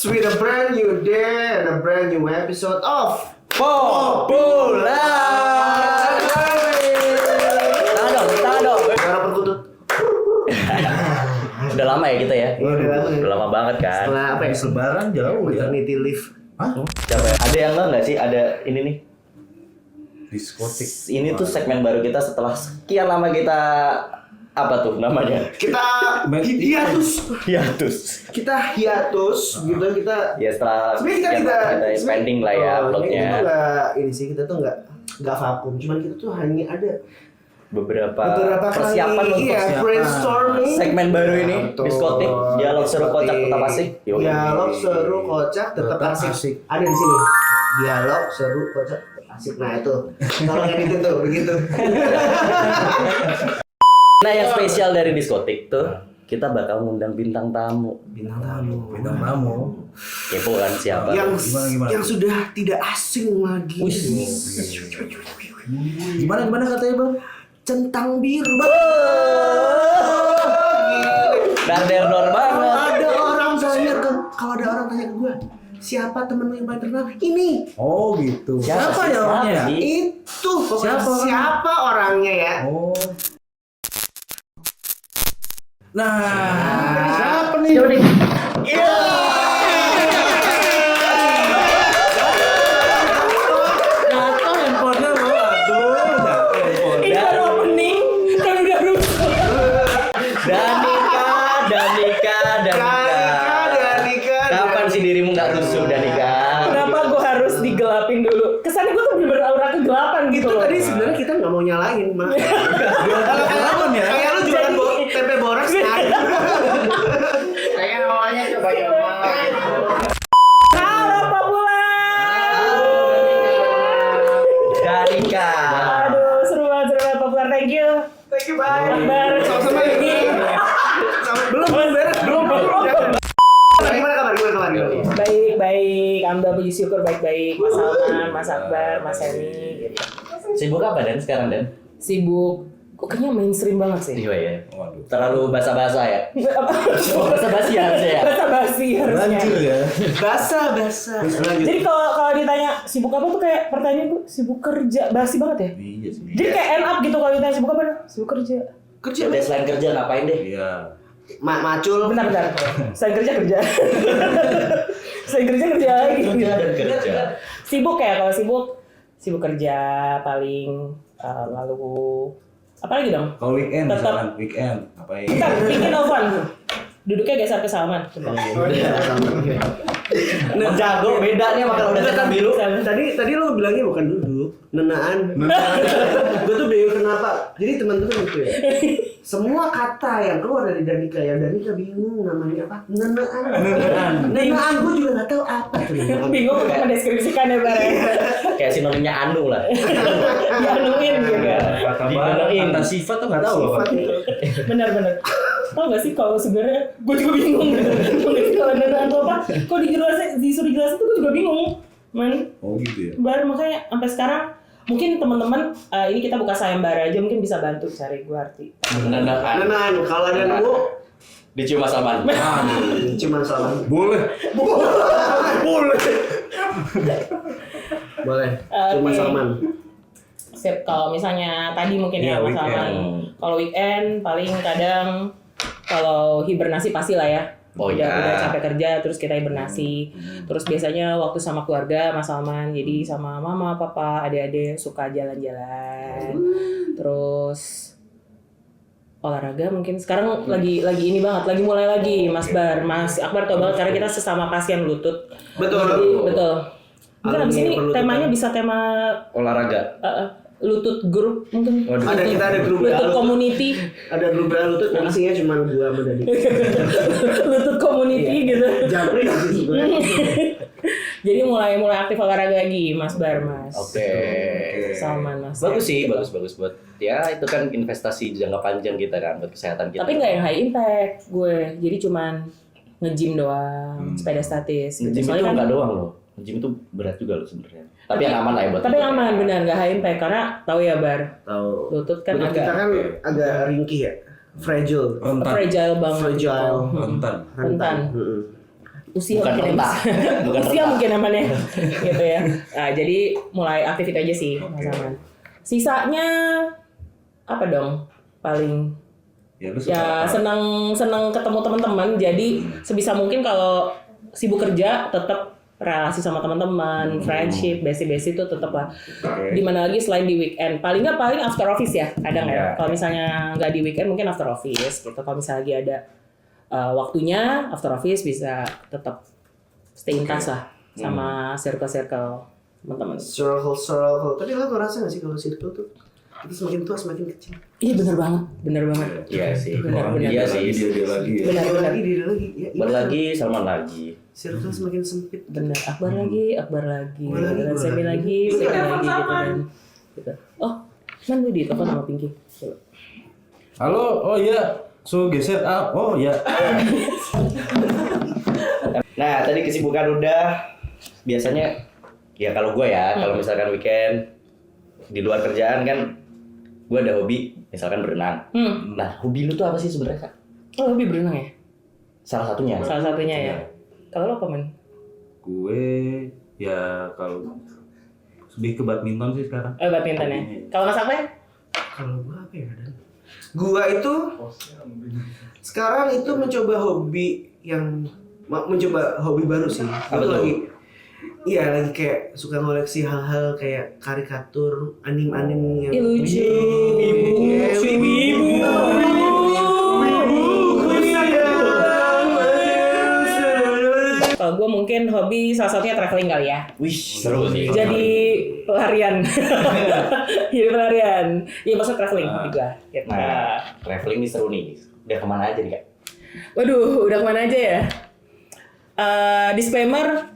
with a brand new day and a brand new episode of Popula. Tangan dong. Suara perkutut. Udah lama ya kita ya? Udah lama. Banget kan? Setelah apa ya? Lebaran jauh ya. Maternity leave. Coba ada yang nggak sih? Ada ini nih. Diskotik. Ini tuh segmen baru kita setelah sekian lama kita apa tuh namanya? Kita hiatus. Kita hiatus gitu kita. Ya setelah Sebenarnya kita pending lah ya uploadnya. Kita nggak ini sih kita tuh nggak vakum. Cuman kita tuh hanya ada beberapa kali, persiapan untuk brainstorming segmen baru ini. Betul. Diskotik, dialog seru kocak tetap asik. Dialog seru kocak tetap asik. Ada di sini. Dialog seru kocak asik. Nah itu. Tolong editin tuh begitu. Nah yang spesial dari diskotik tuh kita bakal ngundang bintang tamu. Bintang tamu. Kepo kan siapa? Gimana? Yang sudah tidak asing lagi. Gimana katanya Bang? Centang biru. Darderdor banget. Ada orang tanya kalau ada orang tanya ke gue, siapa temen lu yang paling terkenal? Ini. Oh gitu. Siapa ya orangnya? Itu pokoknya Siapa orangnya? siapa orangnya ya? Oh. Nah, siapa nih? Iya. Jatuh handphonenya lo. Aduh, jatuh handphone. Ini baru opening kan udah rusuh. Danika. Kapan sih dirimu nggak rusuh Danika? Kenapa gue harus digelapin dulu? Kesannya gue tuh bener-bener aura kegelapan gitu Itu loh. tadi sebenarnya kita nggak mau nyalain, Mak. Kegelapan ya? Kayak lu jualan tempe boras kan? Kayak awalnya coba-coba. Halo Popula. Danika. Aduh seru banget Popula, thank you. Thank you, bye. Akbar. Sama-sama lagi. Belum beres. Gimana kabar? Baik. Alhamdulillah puji syukur baik-baik. Mas Salman, Mas Akbar, Mas Hemi gitu. Sibuk apa Dan sekarang Dan? Sibuk. Kok kayaknya mainstream banget sih. Iya ya. Waduh. Terlalu basa-basa ya. Basa-basi harusnya ya. Basa-basi harusnya. Lanjut ya. Basa. Jadi kalau ditanya sibuk apa tuh kayak pertanyaan tuh sibuk kerja, basi banget ya. Iya sih. Jadi kayak end up gitu kalau ditanya sibuk apa? Sibuk kerja. Kerja, Udah selain kerja ngapain deh? Iya. Macul. Bentar. Selain kerja. Selain kerja lagi. Kerja. Sibuk ya, kalau sibuk kerja paling lalu apa lagi dong? Kalau weekend Tetap. misalkan weekend ngapain? Bentar, bikin telepon. Duduknya geser ke Salman. Nah, jago beda nih makan udah centang biru. Tadi lo bilangnya bukan duduk, nenaan. Gue tuh bingung kenapa. Jadi teman-teman itu ya. Semua kata yang keluar dari Danika bingung namanya apa? Nenaan gue juga nggak tahu apa tuh. Bingung untuk mendeskripsikan ya Bare. Kayak sinonimnya anu lah. Dianuin gitu. Kata sifat tuh nggak tahu loh. Bener. Tau gak sih kalau sebenarnya gue juga bingung gitu. Kalau nenaan tuh apa? Kok disuruh jelasin tuh gue juga bingung. Man. Oh gitu ya. Baru makanya sampai sekarang mungkin teman-teman ini kita buka sayembara aja mungkin bisa bantu cari gue arti. Nenaan, kalau ada nemu Dicium Mas Salman. cuma salah. Boleh. Boleh. Cuma Oke. Salman. Sip, kalau misalnya tadi mungkin Iya, ya Mas weekend. Salman. Kalau weekend paling kadang kalau hibernasi pasti lah ya. Oh, udah iya. capek kerja terus kita hibernasi. Terus biasanya waktu sama keluarga Mas Salman. Jadi sama mama, papa, adik-adik suka jalan-jalan. Terus olahraga mungkin sekarang lagi ini banget, lagi mulai lagi Mas Akbar tau banget karena kita sesama pasien lutut. Betul. Jadi, betul. Mungkin abis ini Perlu temanya bisa tema Olahraga. lutut grup mungkin. Waduh. Ada kita ada grup Lutut community. Ada grup lutut yang isinya cuma gua sama Dani. Lutut community gitu. Japri sih sebenarnya. Jadi mulai aktif olahraga lagi Mas Mas. Oke. Salman Mas. Bagus sih, bagus buat ya itu kan investasi jangka panjang kita kan buat kesehatan kita. Tapi nggak yang high impact gue. Jadi cuman nge-gym doang, sepeda statis gitu. Gym itu Soalnya kan nggak doang loh. Gym itu berat juga loh sebenarnya. Tapi yang aman lah ya buat. Tapi yang aman benar, nggak high impact karena tahu ya Bar. Tahu. Lutut kan Lutut kita agak kan agak ringkih ya. Fragile. Rentan. fragile banget. Fragile. Rentan. Rentan. Mm-mm. usia Bukan mungkin rentah. Bukan usia rentah. mungkin namanya gitu ya. Nah, jadi mulai aktif itu aja sih Mas Aman. Sisanya apa dong? Paling Ya lu suka ya apa? senang ketemu teman-teman. Jadi sebisa mungkin kalau sibuk kerja tetap relasi sama teman-teman, friendship, basic-basic itu tetap lah. Dimana lagi selain di weekend, paling after office ya, ada nggak ya? Iya. Kalau misalnya nggak di weekend mungkin after office gitu. Kalau misalnya lagi ada waktunya after office bisa tetap stay in touch lah sama circle-circle teman-teman. Circle. Tapi lo ngerasa nggak sih kalau circle tuh itu semakin tua semakin kecil? Iya benar banget. Iya sih. Benar. Iya Dia sih. lagi ya. Benar. Dia lagi. Ya, Akbar lagi, Salman lagi. Circle semakin sempit. Benar. Akbar lagi. Akbar lagi, Dan Semi Akbar lagi, lagi. Semi lagi gitu kan. Gitu. Oh, kan gue ditelepon sama Pinky. Coba. Halo, oh iya. So geser oh iya. Nah, tadi kesibukan udah. Biasanya ya kalau gue ya, kalau misalkan weekend di luar kerjaan kan gue ada hobi, misalkan berenang. Nah, hobi lu tuh apa sih sebenarnya, Kak? Oh, lebih berenang ya? Salah satunya. Salah satunya ya. Kalau lo apa, Men? Gue ya kalau lebih ke badminton sih sekarang. Badminton ya. Kalau Mas apa ya? Kalau gua apa ya Dan? Gua itu sekarang itu mencoba hobi baru sih. Apa Gua tuh? lagi lagi kayak suka ngoleksi hal-hal kayak karikatur, anim-anim yang Lucu. Iya, Wibu. Kalau gue mungkin hobi salah satunya traveling kali ya. Wih, seru sih. Jadi pelarian. Jadi pelarian. Iya maksud traveling juga. Gitu. Nah, traveling ini seru nih. Udah kemana aja nih, Kak? Waduh, udah kemana aja ya? Disclaimer,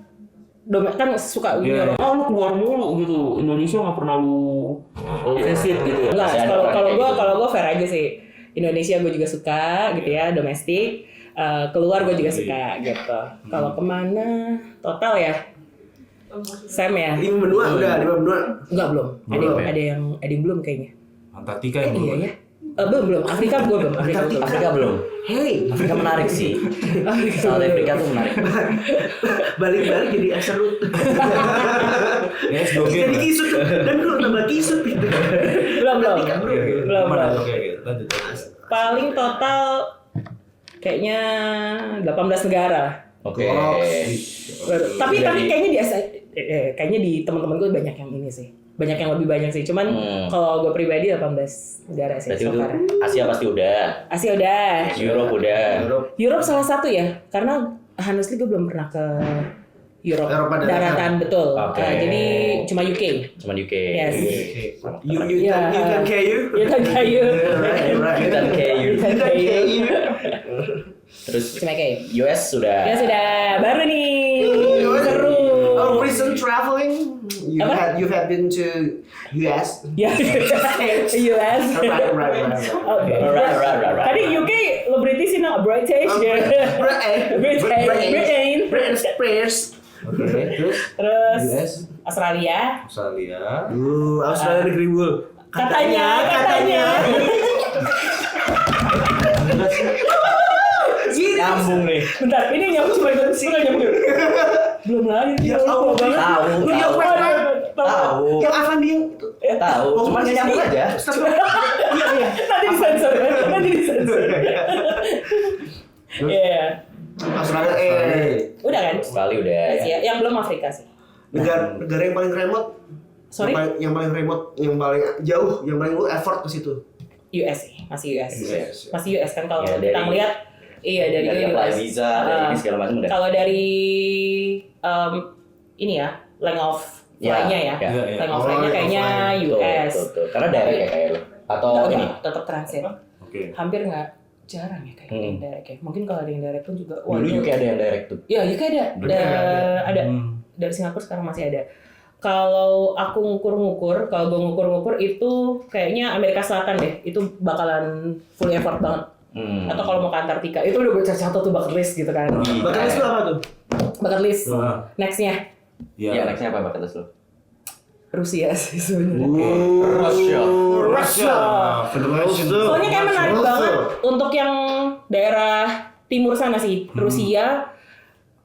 kan suka Iya. oh lu keluar mulu gitu, Indonesia nggak pernah lu visit gitu ya? Enggak, Masih ada orang kayak gitu. kalau gue fair aja sih. Indonesia gue juga suka gitu ya, domestik. Keluar gue juga suka gitu. Kalau kemana? Total ya? Sam ya? 5 benua udah 5 benua. Enggak belum. Belum ya? Ada yang belum kayaknya. Antartika yang Iya ya. Belum. Afrika gue belum. Afrika belum. Hey, Afrika menarik sih. South Afrika tuh menarik. balik jadi Aserut. Ya, S2G. Jadi kisut dan lu tambah kisut gitu. Belum. Mana oke lanjut. Paling total kayaknya 18 negara lah. Oke. Tapi Jadi- kayaknya kayaknya di teman-teman gue banyak yang ini sih. Banyak yang lebih banyak sih. Cuman kalau gue pribadi 18 negara sih Berarti so itu far. Asia pasti udah. Asia udah. Europe udah. Europe salah satu ya. Karena honestly gue belum pernah ke Europe. Eropa Daratan betul. Oke. Jadi cuma UK. Cuman UK. Yes. You Ya. can kayu. You can kayu. Right. Kita KU. You can kayu. Terus Cuma kayu. US sudah. Ya sudah, baru nih. Seru. Oh, recent traveling. Apa? You have been to US. Ya, US. Right. Oh, Right. Tadi UK lo British sih, no? British. Britain. Britain Spears. Oke, terus Terus US, Australia. Australia. Australia negeri wool. Katanya. Nyambung nih. Bentar, ini nyambung cuma itu sih nyambung. Belum lagi. Ya Allah, banget. Tahu. Yang Tahu. Yang Avan dia itu. Tahu. Cuman nggak nyambung aja. Nanti disensor. Iya. Australia Udah kan? Sekali udah. Asia. Yang belum Afrika sih. negara yang paling remote. Sorry? Yang paling remote, yang paling jauh, yang paling lu effort ke situ. US sih, masih US. US. Masih US kan kalau Ya, kita dari- ngeliat dari apply US. visa, dari ini segala macam udah. Kalau dari ini ya, length of flight-nya ya. Ya. Length of Oh, flight-nya length of kayaknya Tuh, US. tuh. Karena direct ya kayak lu. Atau ini. Tetap transit. Oke. Hampir nggak jarang ya kayak yang direct ya. Mungkin kalau ada yang direct pun juga Dulu UK ada yang direct tuh. Ya, UK ada. Dulu Ada. Hmm. Dari Singapura sekarang masih ada. Kalau aku ngukur-ngukur, kalau gue ngukur-ngukur itu kayaknya Amerika Selatan deh. Itu bakalan full effort banget. Atau kalau mau ke Antartika, itu udah gue catat tuh bucket list gitu kan. Bucket list lu apa tuh? Bucket list. Wah. Nextnya Ya, nextnya apa bucket list lu? Rusia sih sebenarnya. Russia. Federation. Soalnya kayak menarik Rusia. banget untuk yang daerah timur sana sih. Rusia,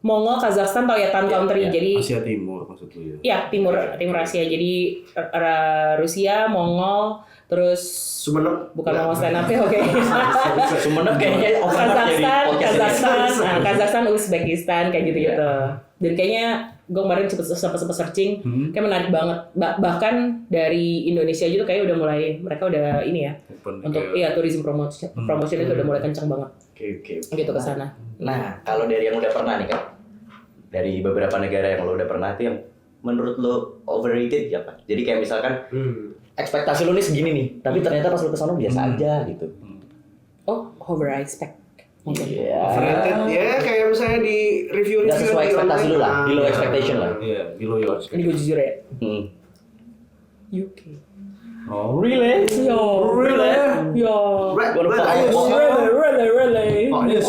Mongol, Kazakhstan, tau ya Tan country. Jadi Asia Timur maksud lu ya? ya Timur Asia. Jadi Rusia, Mongol, terus Sumenep. bukan Mongol stand up ya, oke. Sumenep kayaknya Kazakhstan, Uzbekistan kayak gitu-gitu. Dan kayaknya gue kemarin sempat searching, kayak menarik banget. Bahkan dari Indonesia aja tuh kayak udah mulai, mereka udah ini ya, Open untuk tourism promotion itu udah mulai kencang banget. Oke. Gitu ke sana. Nah, kalau dari yang udah pernah nih kan, dari beberapa negara yang lo udah pernah tuh yang menurut lo overrated ya apa? Jadi kayak misalkan ekspektasi lo nih segini nih, tapi ternyata pas lo kesana biasa aja gitu. Oh, over expect mungkin. Iya. Overrated. Ya kayak misalnya di review Nggak sesuai ekspektasi lo lah, below expectation lah. Iya, below your Ini expectation. gue jujur ya. UK. Oh, Really? Yo. Really? Yo. Red, Gua lupa. red, ayo, Really. Oh, ini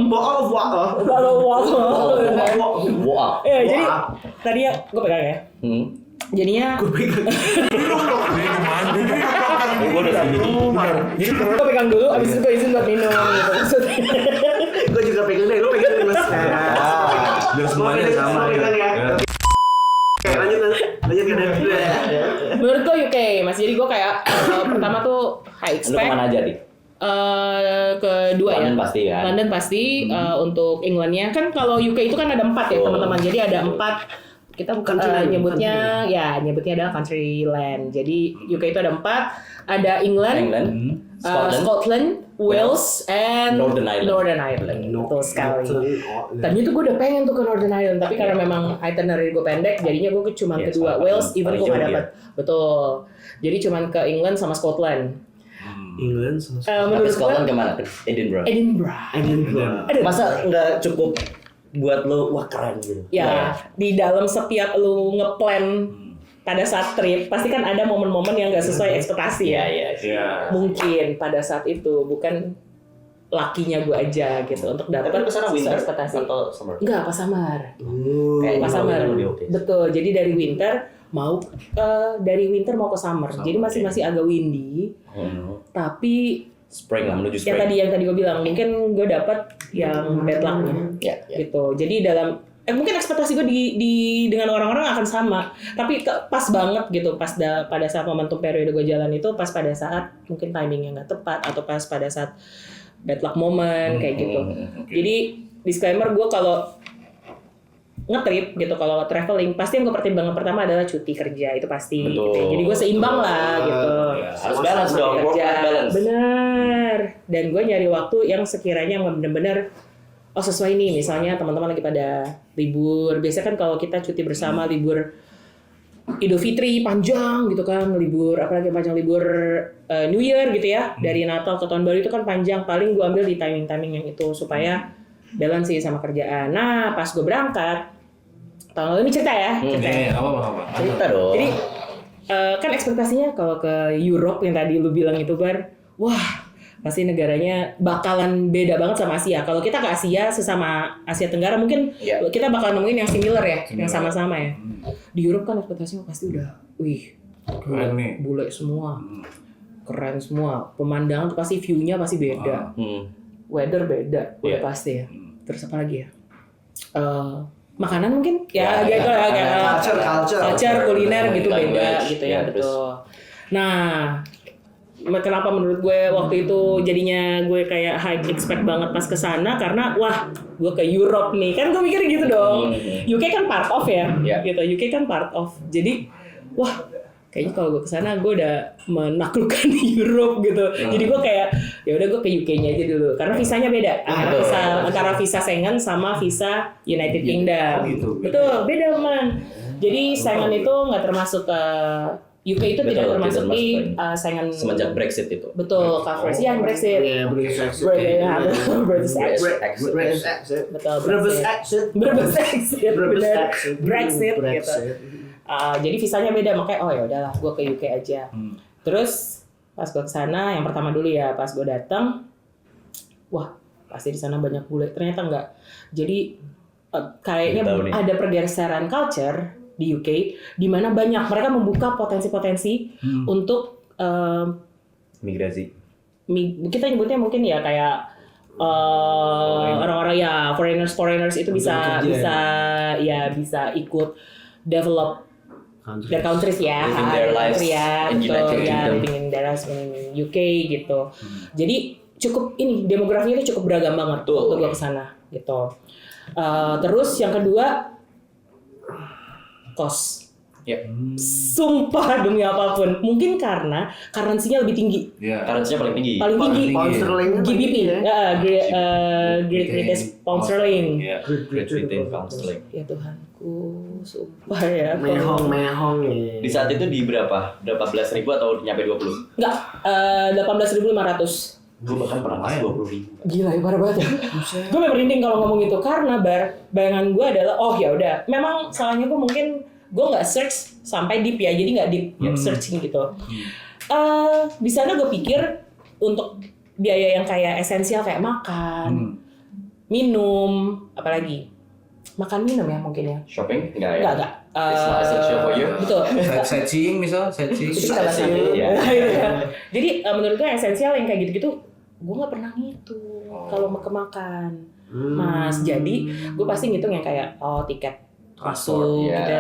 bottle of water. Kalau water. Wah. Ya, jadi tadi ya gue pegang ya. Jadinya Gue udah sini. jadi gue pegang dulu, abis itu gue izin buat minum gitu maksudnya. Gue juga pegang deh, lu pegang deh mas. biar semuanya sama ya. Pegang ya. Oke, lanjut ya. Menurut gue UK, Mas. Jadi gue kayak pertama tuh high Lo expect. kemana aja nih? Kedua London ya. pasti kan? London pasti. Untuk Englandnya kan kalau UK itu kan ada 4 ya teman-teman. Jadi ada 4. Kita bukan nyebutnya adalah country land. Jadi UK itu ada 4. Ada England, Scotland, Wales, and Northern Ireland. Betul sekali. Tadinya tuh gue udah pengen tuh ke Northern Ireland, tapi karena memang itinerary gue pendek, jadinya gue cuma Iya, kedua. paling- Wales, even paling gue nggak jauh dapat. Betul. Jadi cuma ke England sama Scotland. England, Tapi Menurut Scotland gue, kemana? Edinburgh. Edinburgh. Masa nggak cukup buat lo wah keren gitu? Ya, di dalam setiap lu ngeplan pada saat trip, pasti kan ada momen-momen yang nggak sesuai ekspektasi ya. Iya. Mungkin pada saat itu bukan lakinya gue aja gitu untuk Tapi dapat lo kesana sesuai winter ekspektasi. atau summer? Enggak, pas summer. Kayak Pas summer. lebih oke. Betul. Jadi dari winter mau ke summer. Jadi masih agak windy, tapi Spring lah, menuju yang spring. tadi gue bilang mungkin gue dapat yang bad luck-nya. Ya. Gitu. Jadi dalam mungkin ekspektasi gue di dengan orang-orang akan sama, tapi pas banget gitu pada saat momentum periode gue jalan itu pas pada saat mungkin timingnya nggak tepat atau pas pada saat bad luck moment kayak gitu. Jadi disclaimer, gue kalau nge-trip gitu, kalau traveling pasti yang gue pertimbangkan pertama adalah cuti kerja, itu pasti. Betul. Gitu. Jadi gue seimbang lah gitu. Harus balance dong, work Kerja. life balance. Bener. Dan gue nyari waktu yang sekiranya bener-bener sesuai nih. Misalnya teman-teman lagi pada libur. Biasanya kan kalau kita cuti bersama libur Idul Fitri panjang gitu kan, libur apalagi panjang libur New Year gitu ya, dari Natal ke Tahun Baru itu kan panjang. Paling gue ambil di timing yang itu supaya balance sih sama kerjaan. Nah pas gue berangkat tahun lalu, ini cerita ya, Apa? Cerita dong. jadi kan ekspektasinya kalau ke Europe yang tadi lu bilang itu Bar, wah pasti negaranya bakalan beda banget sama Asia. Kalau kita ke Asia, sesama Asia Tenggara mungkin kita bakal nemuin yang similar ya, yang sama-sama ya. Di Europe kan ekspektasinya pasti udah, wih, Keren nih. bule semua, keren semua. Pemandangan tuh pasti view-nya pasti beda, weather beda, udah pasti ya. Terus apa lagi ya? Makanan mungkin ya gitu ya, kayak culture, kuliner gitu beda language, gitu ya, terus. betul. Nah, kenapa menurut gue waktu itu jadinya gue kayak high expect banget pas ke sana karena wah, gue ke Europe nih. Kan gue mikir gitu dong. UK kan part of ya. Gitu. UK kan part of. Jadi wah, kayaknya kalau gue ke sana gue udah menaklukkan Europe gitu. Jadi gue kayak ya udah gue ke UK-nya aja dulu karena visanya beda. Antara visa Schengen sama visa United Kingdom. gitu. Betul, beda man. Jadi Schengen itu nggak termasuk UK itu tidak termasuk di Schengen. Semenjak Brexit itu. Betul, coverage yang Brexit. Iya, British accent. British accent. British accent. Betul, British Brexit. accent. British accent. British Bener. accent. Brexit gitu. Brexit. Jadi visanya beda, makanya oh ya udahlah, gue ke UK aja. Terus pas gue kesana, yang pertama dulu ya, pas gue datang, wah pasti di sana banyak bule. Ternyata enggak. Jadi kayaknya ada pergeseran culture di UK, di mana banyak mereka membuka potensi-potensi untuk Migrasi. kita nyebutnya mungkin ya kayak orang-orang ya foreigners itu bisa ikut develop their countries ya, Living their lives ya, in betul United ya, Kingdom. living in their lives in UK gitu. Jadi cukup ini demografinya itu cukup beragam banget Betul. waktu gue kesana gitu. Terus yang kedua cost. Ya. Sumpah demi apapun, mungkin karena currency-nya lebih tinggi, Iya. Currency-nya paling tinggi. paling tinggi. Pound sterling-nya GBP, ya. Great British Pound Sterling. Iya. Great Britain Pound Sterling. Ya Tuhanku, sumpah ya. Mehong ya. Di saat itu di berapa? Berapa belas ribu atau nyampe 20? Enggak, 18.500. Gue bahkan pernah kasih 20.000. Gila ya, parah banget ya. Gue merinding kalau ngomong itu karena bayangan gue adalah ya udah. Memang salahnya gue mungkin gue nggak search sampai deep ya, jadi nggak deep searching gitu. Di sana gue pikir untuk biaya yang kayak esensial kayak makan, minum, apalagi makan minum ya mungkin ya. Shopping? Enggak ya? Enggak. It's not essential for you? Betul. Sightseeing misal, sightseeing. Itu kita bahas nanti. Iya. Jadi menurut gue esensial yang kayak gitu-gitu gue nggak pernah ngitung kalau mau kemakan, Mas. Jadi gue pasti ngitung yang kayak tiket masuk, Iya. kita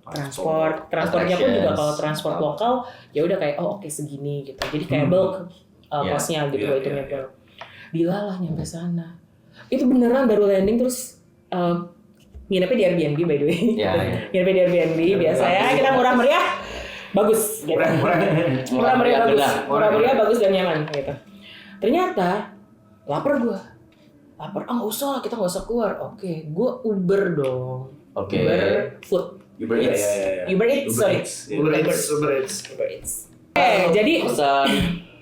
transportnya pun juga kalau transport lokal ya udah kayak oke segini gitu. Jadi kayak bulk costnya gitu gue hitungnya bulk. Dilalah nyampe sana. Itu beneran baru landing terus nginepnya di Airbnb by the way. Iya. Nginepnya di Airbnb biasa ya, kita murah meriah bagus gitu. Murah meriah bagus. Murah meriah bagus dan nyaman gitu. Ternyata lapar gue. Nggak usah lah, kita nggak usah keluar. Oke, gue Uber dong. Oke. Uber food. Uber Eats. Uber Eats, sorry. Uber Eats. Jadi Pesan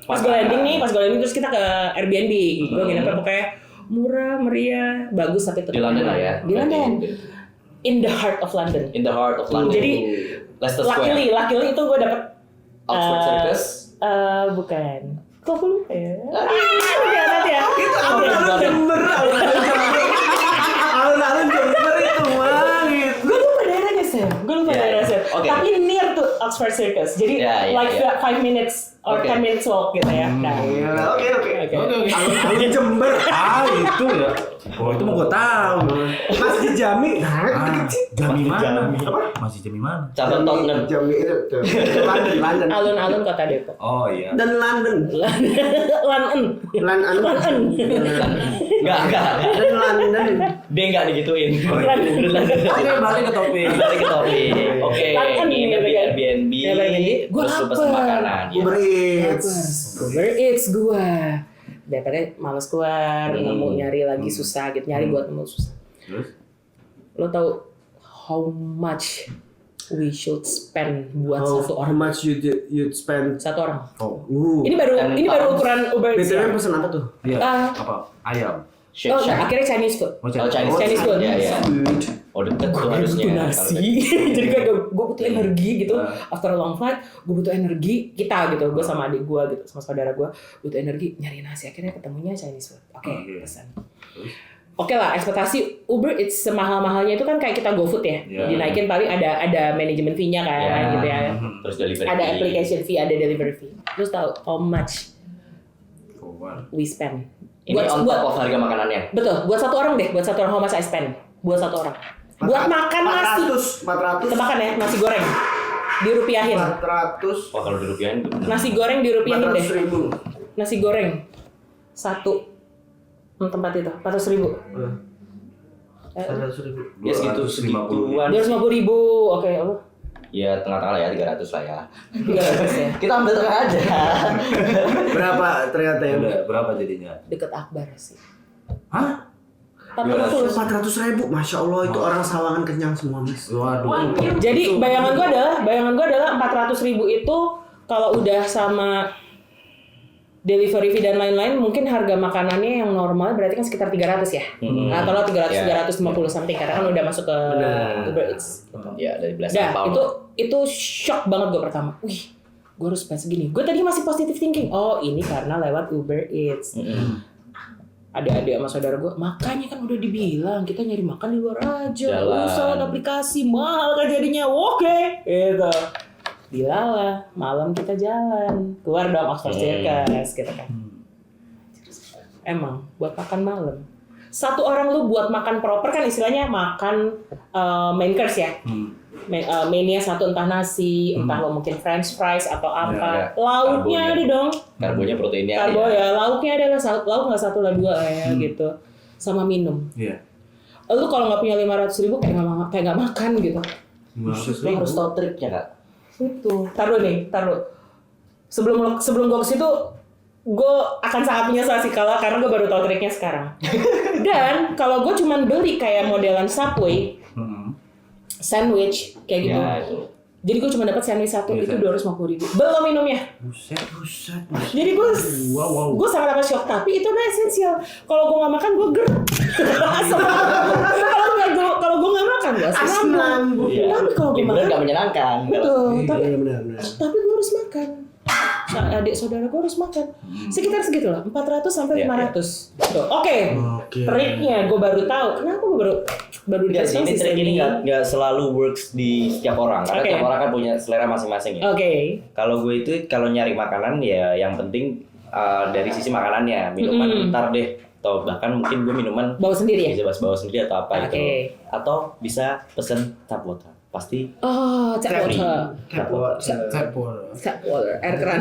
pas gue landing terus kita ke Airbnb. Gue nginepnya pokoknya murah, meriah, bagus tapi tetap Di London lah ya. Di London. In the heart of London. In the heart of London. Jadi Leicester Square. luckily itu gue dapet Oxford Circus. bukan. Kok gue lupa ya? Nanti ya. Itu alun-alun Jember, alun-alun Jember itu mah gitu. Gue lupa daerahnya Sam. Oke. Tapi near to Oxford Circus. Jadi like 5 minutes or 10 minutes walk gitu ya. Nah. Oke. Alun-alun Jember. Itu ya. Oh, itu mau gue tahu. Masjid Jami. Jami mana? Masih Jami mana? Cabang Tottenham. Jami itu tuh. London. Alun-alun kota Depok. Oh iya. Dan London. London. Enggak. Dan London. Dia enggak digituin. Oke, balik ke topik. Oke, London ini gitu di kan. Airbnb. Gua Terus lu pesen lapar. makanan. Ya. Uber Eats. Uber Eats gue. Daripada males keluar, mau nyari lagi susah gitu. Nyari buat nemu susah. Terus? Lo tau how much we should spend buat satu How orang? much you'd spend? Satu orang. Oh. Ini baru ukuran Uber Eats. BTW ya? pesen apa tuh? Iya. Ah. Apa? Ayam. Shake Oh, Shack. akhirnya Chinese food. Oh, Chinese food. Iya. Oh, deket tuh harusnya. Butuh nasi. Jadi kayak gue butuh energi gitu. After a long flight, gue butuh energi. Kita gitu, gue sama adik gue gitu, sama saudara gue butuh energi nyari nasi. Akhirnya ketemunya Chinese food. Oke, pesan. Oke lah, ekspektasi Uber Eats semahal-mahalnya itu kan kayak kita GoFood ya. Yeah. Dinaikin paling ada manajemen fee-nya kan Yeah. gitu ya. Terus delivery. Ada fee. application fee, ada delivery fee. Terus tahu how much we spend? Ini on top of harga makanannya. Betul, buat satu orang deh, buat satu orang how much I spend? Buat satu orang. Buat makan nasi. 400. Kita makan ya, nasi goreng. Dirupiahin. 400. Wah, kalau dirupiahin tuh. Nasi goreng dirupiahin deh. 400.000. Nasi goreng. Satu. Tempat itu, 400.000. 400.000. Ya segitu segituan. 250.000. Oke, oh. Ya tengah-tengah lah ya 300 lah ya. 300 ya. Kita ambil tengah aja. Berapa ternyata ya? Berapa jadinya? Deket Akbar sih. Hah? 400. 400.000, masya Allah itu orang Sawangan kenyang semua mas. Waduh. Jadi bayangan gua adalah 400.000 itu kalau udah sama delivery fee dan lain-lain mungkin harga makanannya yang normal berarti kan sekitar 300 ya. Atau 350 something karena kan udah masuk ke Uber Eats. Ya dari belasan Dah, pound. itu shock banget gue pertama. Wih, gue harus spend segini. Gue tadi masih positive thinking. Oh, ini karena lewat Uber Eats. Adik-adik sama saudara gue, makanya kan udah dibilang kita nyari makan di luar aja. Jalan. Usah aplikasi mahal kan jadinya. Oke, gitu. Dilalah, malam kita jalan. Keluar dong Oxford Circus gitu kan. emang buat makan malam. Satu orang lu buat makan proper kan istilahnya makan main course ya. Mainnya satu entah nasi, entah lo mungkin french fries atau apa. Lauknya ada dong. Karbonya, proteinnya. Karbo ya, lauknya adalah lauk nggak satu lah dua ya gitu. Sama minum. Iya. Lu kalau nggak punya 500.000 kayak nggak makan gitu. Lo harus tahu triknya Kak. Itu. Taruh. Sebelum gue ke situ, gue akan sangat menyesal sih karena gue baru tahu triknya sekarang. Dan kalau gue cuman beli kayak modelan Subway, sandwich kayak gitu. Ya, itu. Jadi gue cuma dapat sandwich satu itu 250.000. Belum minumnya. Buset. Jadi gue sangat amat shock. Tapi itu adalah esensial. Kalau gue nggak makan gue ger. Kalau gue nggak makan gue asam lambung. Iya. Tapi kalau gue Bener makan nggak menyenangkan. betul. Iya benar. Tapi gue harus makan. Adik saudara gue harus makan. Sekitar segitu lah, 400 sampai 500. Tuh, oke. Triknya gue baru tahu. Kenapa gue baru Nggak sih, dikasih ini trik ini nggak selalu works di setiap orang karena tiap orang kan punya selera masing-masing ya. Oke. Kalau gue itu kalau nyari makanan ya yang penting dari sisi makanannya, minuman ntar deh atau bahkan mungkin gue minuman Bawa sendiri ya? bisa bawa sendiri atau apa Oke. gitu. Atau bisa pesen tap water. Pasti Oh, tap water. Tap water. Air keran.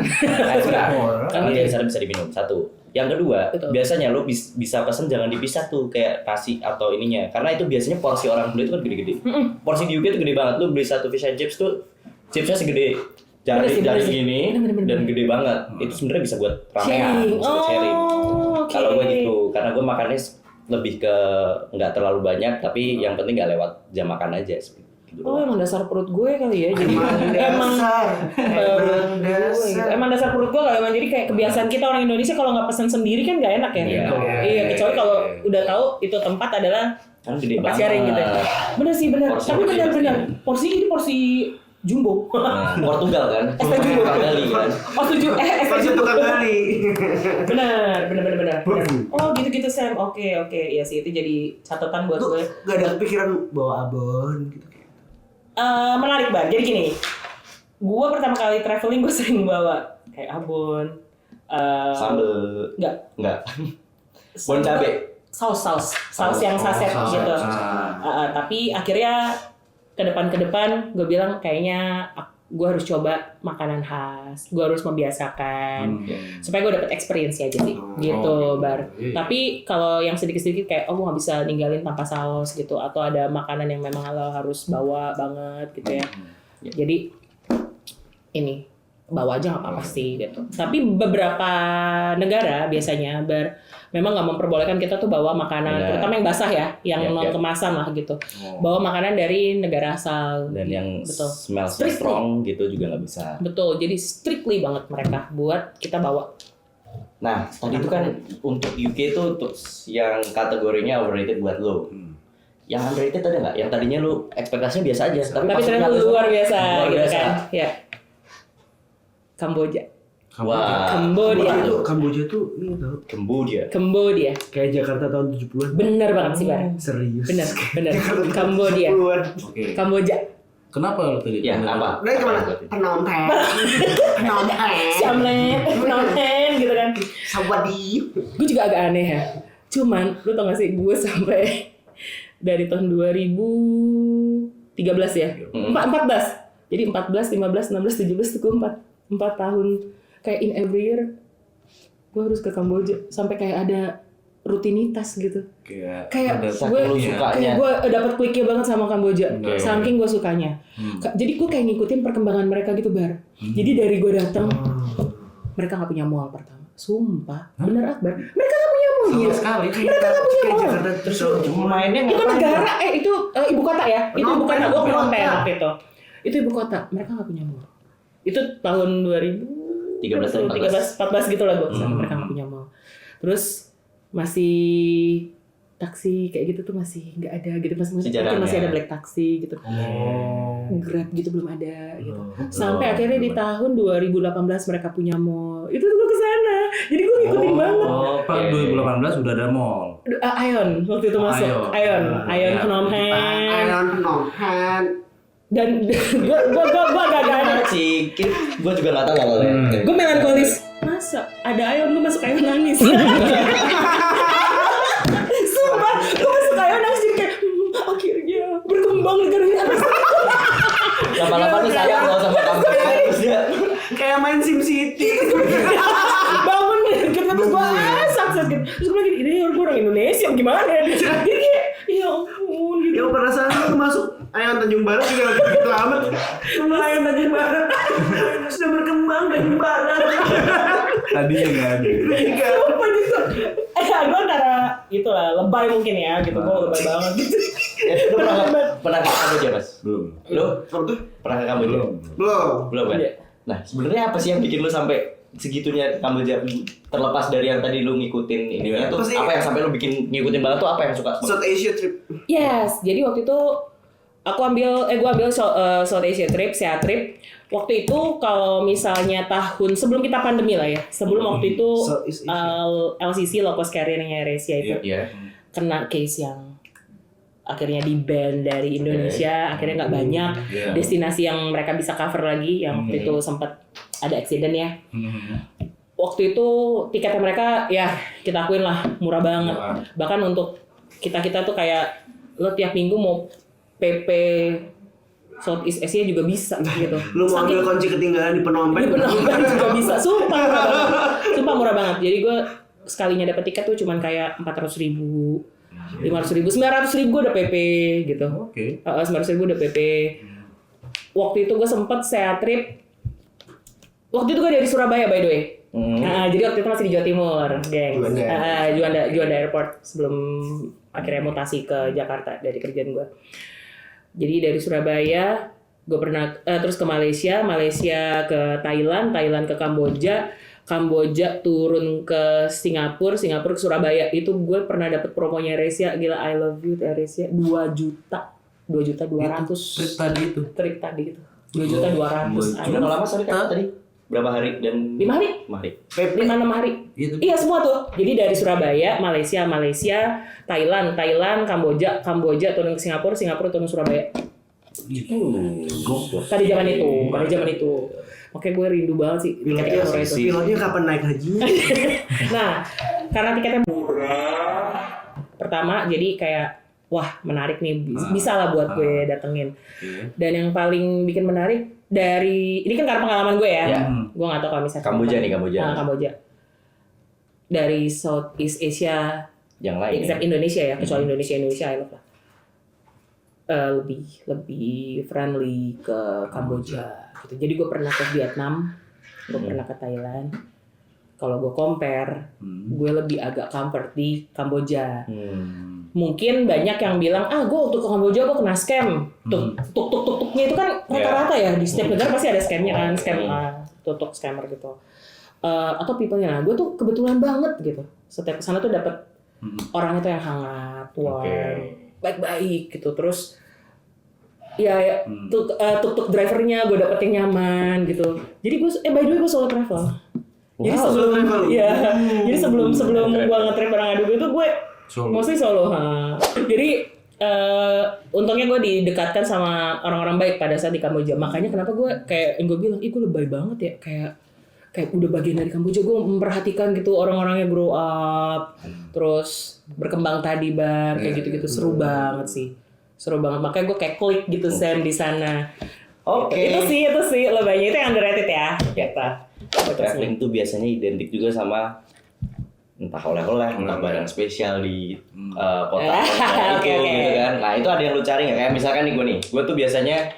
Karena dia bisa diminum. Satu. Yang kedua, Betul. biasanya lo bisa pesen jangan dipisah tuh kayak nasi atau ininya. Karena itu biasanya porsi orang beli itu kan gede-gede. Porsi di UK itu gede banget. Lo beli satu fish and chips tuh chipsnya segede jari gini dan gede banget. Itu sebenarnya bisa buat ramean, bisa buat sharing. Okay. Kalau gue gitu, karena gue makannya lebih ke nggak terlalu banyak, tapi yang penting nggak lewat jam makan aja. Gitu Oh, emang dasar perut gue kali ya. Jadi emang dasar perut gue kali. Emang jadi kayak kebiasaan kita orang Indonesia kalau nggak pesan sendiri kan nggak enak ya. Iya, kecuali kalau udah tahu itu tempat adalah kan gede tempat banget. sharing gitu. Bener sih, bener. Porsi Tapi kecil. benar. Porsi ini porsi jumbo. Nah, Portugal kan? ST jumbo. Kali kan? Oh, setuju. ST jumbo. kali. Benar. Oh, gitu Sam. Oke. Iya sih, itu jadi catatan buat gue. Gak ada kepikiran bawa abon gitu. Menarik Bar. Jadi gini, gue pertama kali traveling gue sering bawa kayak abon, Sambel. Enggak. Bon cabe. saus yang saset gitu. Tapi akhirnya ke depan gue bilang kayaknya gue harus coba makanan khas, gue harus membiasakan supaya gue dapet experience aja sih, gitu Bar. Tapi kalau yang sedikit kayak gue nggak bisa ninggalin tanpa saus gitu, atau ada makanan yang memang lo harus bawa banget gitu ya. Jadi ini bawa aja nggak apa-apa sih gitu. Tapi beberapa negara biasanya memang nggak memperbolehkan kita tuh bawa makanan, terutama yang basah ya, yang non kemasan lah gitu. Bawa makanan dari negara asal. Dan yang betul. smells strong gitu juga nggak bisa. Betul, jadi strictly banget mereka buat kita bawa. Nah, tadi itu kan untuk UK itu untuk yang kategorinya overrated buat lo. Yang underrated ada nggak? Yang tadinya lo ekspektasinya biasa aja, Tapi pas ternyata nyampe luar sana, biasa luar gitu biasa. kan. Ya. Kamboja. Wah, Kamboja tuh ini tau. Cambodia. Kayak Jakarta tahun 70-an. Bener banget sih, Bar. Serius. Bener. Kambodia. Oke. Kamboja. Kenapa lo tadi? Ya, apa? Dari kemana? Phnom Penh. Phnom Penh gitu kan. Sawadee. Gue juga agak aneh ya. Cuman, lu tau gak sih, gue sampai dari tahun 2013 ya. 14. Jadi 14, 15, 16, 17 tuh gue 4 tahun. Kayak in every year, gue harus ke Kamboja. Sampai kayak ada rutinitas gitu. Kayak gue dapet quickie banget sama Kamboja. Saking gue sukanya. Jadi gue kayak ngikutin perkembangan mereka gitu Bar. Jadi dari gue datang, mereka nggak punya mall pertama. Sumpah, bener Akbar. Mereka nggak punya mall ya. Sekali. Mereka nggak punya mall. Terus mainnya Itu negara, itu ibu kota ya. Itu ibu kota. Gue Phnom Penh waktu itu. Itu ibu kota. Mereka nggak punya mall. Itu tahun 14 gitu lah gue. Mereka nggak punya mall. Terus masih taksi kayak gitu tuh masih nggak ada gitu, masih ada black taxi gitu. Grab gitu belum ada gitu. Sampai akhirnya di tahun 2018 mereka punya mall. Itu tuh gue kesana. Jadi gue ngikutin banget. Pak 2018 udah ada mall. Ion waktu itu masuk. Ion Phnom Penh. Dan gue agak-agak sih, gue juga nggak tahu awalnya. gue melankolis masa ada Aeon gue masuk Aeon nangis. Sumpah, gue masuk Aeon nangis jadi kayak akhirnya berkembang negara ini. Lama-lama tuh sayang loh sama kamu. Terus dia Kayak main SimCity. bangun gitu terus gue sakit gitu. Terus gue lagi ini orang Indonesia gimana? Jadi kayak ya ampun gitu. Yang perasaan lu masuk Aeon Tanjung Barat juga gitu amat. Sama Aeon Tanjung Barat sudah berkembang Tanjung Barat. Tadinya nggak ada. Sumpah gitu. Gue antara itulah lebay mungkin ya gitu. Gue lebay banget gitu. lu pernah ke Kamboja, Mas? Belum. Lu Apa tuh? pernah ke Kamboja? Belum. Belum kan? Iya. Nah, sebenarnya apa sih yang bikin lu sampai segitunya Kamboja, terlepas dari yang tadi lu ngikutin ininya tuh, Pasti- apa yang sampai lu bikin ngikutin banget tuh, apa yang suka? South Asia trip. Yes, jadi waktu itu gue ambil South Asia trip, SEA trip. Waktu itu kalau misalnya tahun sebelum kita pandemi lah ya, sebelum waktu itu Southeast Asia. LCC low cost carrier-nya AirAsia itu Iya. kena case yang akhirnya di ban dari Indonesia, akhirnya nggak banyak Iya. destinasi yang mereka bisa cover lagi, yang waktu itu sempat ada accident ya. Waktu itu tiketnya mereka ya kita akuin lah murah banget. Murah. Bahkan untuk kita tuh kayak lo tiap minggu mau PP Southeast Asia juga bisa gitu. Lu mau ambil kunci ketinggalan di Phnom Penh? Di Phnom Penh juga bisa. Sumpah murah banget. Sumpah murah banget. Jadi gue sekalinya dapet tiket tuh cuman kayak 400.000, 500.000, 900.000 gue udah PP gitu. Oke. 900.000 udah PP. Waktu itu gue sempet SEA trip. Waktu itu gue dari Surabaya by the way. Jadi waktu itu masih di Jawa Timur, geng. Juanda Airport sebelum akhirnya mutasi ke Jakarta dari kerjaan gue. Jadi dari Surabaya gue pernah terus ke Malaysia ke Thailand ke Kamboja turun ke Singapura ke Surabaya. Itu gue pernah dapet promonya AirAsia, gila, I love you AirAsia, 2.200.000 trip tadi itu 2.200.000. Berapa lama tadi? Berapa hari dan 5 hari? 5 hari. 5-6 hari. Iya semua tuh. Jadi dari Surabaya, Malaysia, Thailand, Kamboja turun ke Singapura turun ke Surabaya. Pada zaman itu. Oke, gue rindu banget sih tiket murah itu. Pilotnya kapan naik hajinya? Nah, karena tiketnya murah. Pertama, jadi kayak wah menarik nih, bisa lah buat gue datengin. Dan yang paling bikin menarik dari ini kan karena pengalaman gue ya. Gue nggak tahu kalau misalnya Kamboja. Dari Southeast Asia Yang lain. except Indonesia ya, kecuali Indonesia I love lah. Lebih friendly ke Kamboja gitu. Jadi gue pernah ke Vietnam, gue pernah ke Thailand. Kalau gue compare, gue lebih agak comfort di Kamboja. Mungkin banyak yang bilang, gue waktu ke Kamboja gue kena scam. Tuk-tuk-tuk-tuknya itu kan rata-rata ya, di setiap negara pasti ada scamnya kan, tuk-tuk scammer gitu. Atau people-nya, nah gue tuh kebetulan banget gitu. Setiap kesana tuh dapet orangnya tuh yang hangat, warm, baik-baik gitu. Terus ya tuk-tuk drivernya gue dapet yang nyaman gitu. Jadi gue, by the way gue solo travel. Jadi sebelum gue nge-trip bareng adik gue tuh gue mostly solo. Jadi untungnya gue didekatkan sama orang-orang baik pada saat di Kamboja. Makanya kenapa gue kayak yang gue bilang, gue lebay banget ya, kayak udah bagian dari Kamboja. Gue memperhatikan gitu orang-orangnya grow up, terus berkembang tadi bar kayak gitu-gitu. Seru banget sih. Makanya gue kayak klik gitu Sam di sana. Oke. Itu sih lebaynya, itu yang underrated ya. Gitu. Traveling tuh biasanya identik juga sama entah oleh-oleh, entah barang spesial di kota itu gitu kan. Nah itu ada yang lu cari nggak? Kayak misalkan nih gue tuh biasanya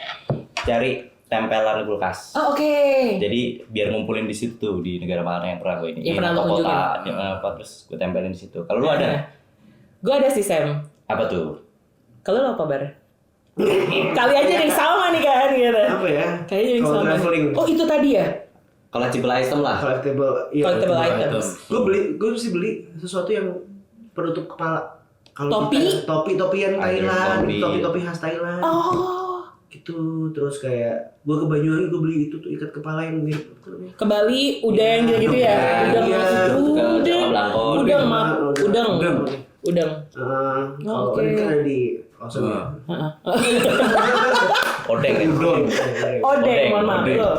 cari tempelan kulkas. Oh, oke. Jadi biar ngumpulin di situ di negara mana yang pernah gue ini. Yang pernah lu kota, kunjungin. yang apa terus gue tempelin di situ. Kalau lu ada? Gue ada sih Sam. Apa tuh? Kalau lo apa bar? Kali aja yang sama nih kan gitu. Apa ya? Kayaknya yang Kalau sama. traveling. Oh itu tadi ya? Collectible item lah. Collectible items. Gue mesti beli sesuatu yang penutup kepala. Topi? Topi-topian Thailand, topi. topi-topi khas Thailand. Oh. Gitu, terus kayak gue ke Banyuwangi gue beli itu tuh ikat kepala yang mirip apa tuh namanya? Ke Bali udang gitu ya. Udang. Kalau ini kan ada di Awesome ya. Odeng ya. Udon. Odeng, mohon maaf Odeng. lo.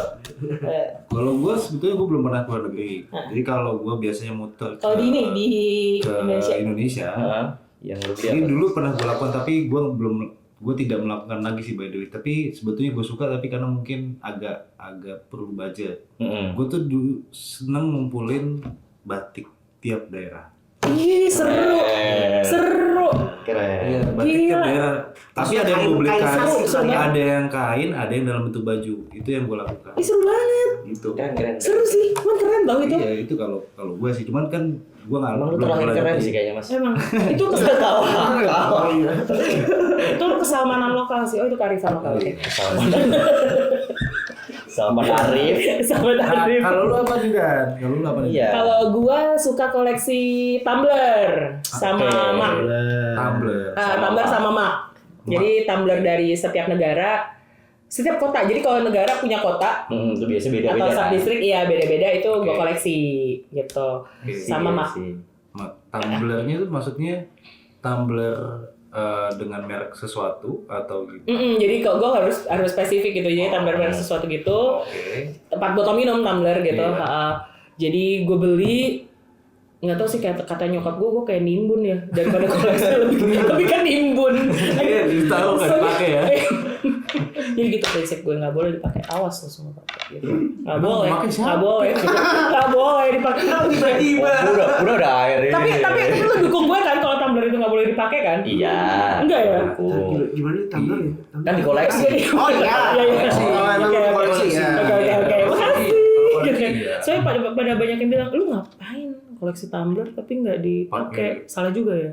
Kalau gue sebetulnya gue belum pernah keluar negeri. Jadi kalau gue biasanya muter Kalau di ini di ke Indonesia. Heeh. Yang lu lihat. Ini dulu pernah gue lakukan tapi gue tidak melakukan lagi sih by the way. Tapi sebetulnya gue suka tapi karena mungkin agak perlu budget. Gue tuh dulu seneng ngumpulin batik tiap daerah. Ih, seru. Keren. Iya, batik tiap Gila. daerah. Tapi ada yang gue beli Kain kain, seru banget. ada yang kain, ada yang dalam bentuk baju. Itu yang gue lakukan. Ih, seru banget. Gitu. Keren. Seru sih, emang keren tau itu. Iya itu kalau gue sih, cuman kan gue nggak Emang lu belum terakhir pernah keren ngerti. sih kayaknya Mas. Emang itu itu kesalmanan lokal sih. Oh itu kearifan lokal. Oke. Sama Arif. Sama Arif. Kalau lu apa nih Dan? Kalau lu apa nih? Iya. Kalau gua suka koleksi tumbler sama Oke. mug. Tumbler. Tumbler sama mug. Jadi tumbler dari setiap negara, setiap kota. Jadi kalau negara punya kota Itu biasa atau beda-beda sub kan. distrik, iya beda-beda itu gua Oke. koleksi gitu. Oke. Sama mug. Tumblernya itu maksudnya tumbler dengan merek sesuatu atau gitu? Jadi kalau gue harus spesifik gitu, jadi tumbler merek sesuatu gitu, Oke. tempat botol minum tumbler gitu. Iya. Jadi gue beli, nggak tahu sih kata nyokap gue kayak nimbun ya daripada koleksi lebih kan nimbun. Iya, ditaruh nggak dipakai ya? Jadi gitu prinsip gue, nggak boleh dipakai, awas lo semua pakai gitu. Nggak Emang boleh, pakai siapa? nggak boleh, nggak boleh dipakai. Tiba-tiba. Udah ada air ini. Tapi lo dukung gue kan kalau tumbler itu nggak boleh dipakai kan? Iya. Enggak ya? Dukung. Gimana nih tumbler ya? Kan dikoleksi. Oh iya. Iya. Kalau emang Oke, koleksi ya. Oke. Makasih. Kalau Gitu koleksi, kan. iya. Soalnya pada banyak yang bilang, lu ngapain koleksi tumbler tapi nggak dipakai? Salah juga ya.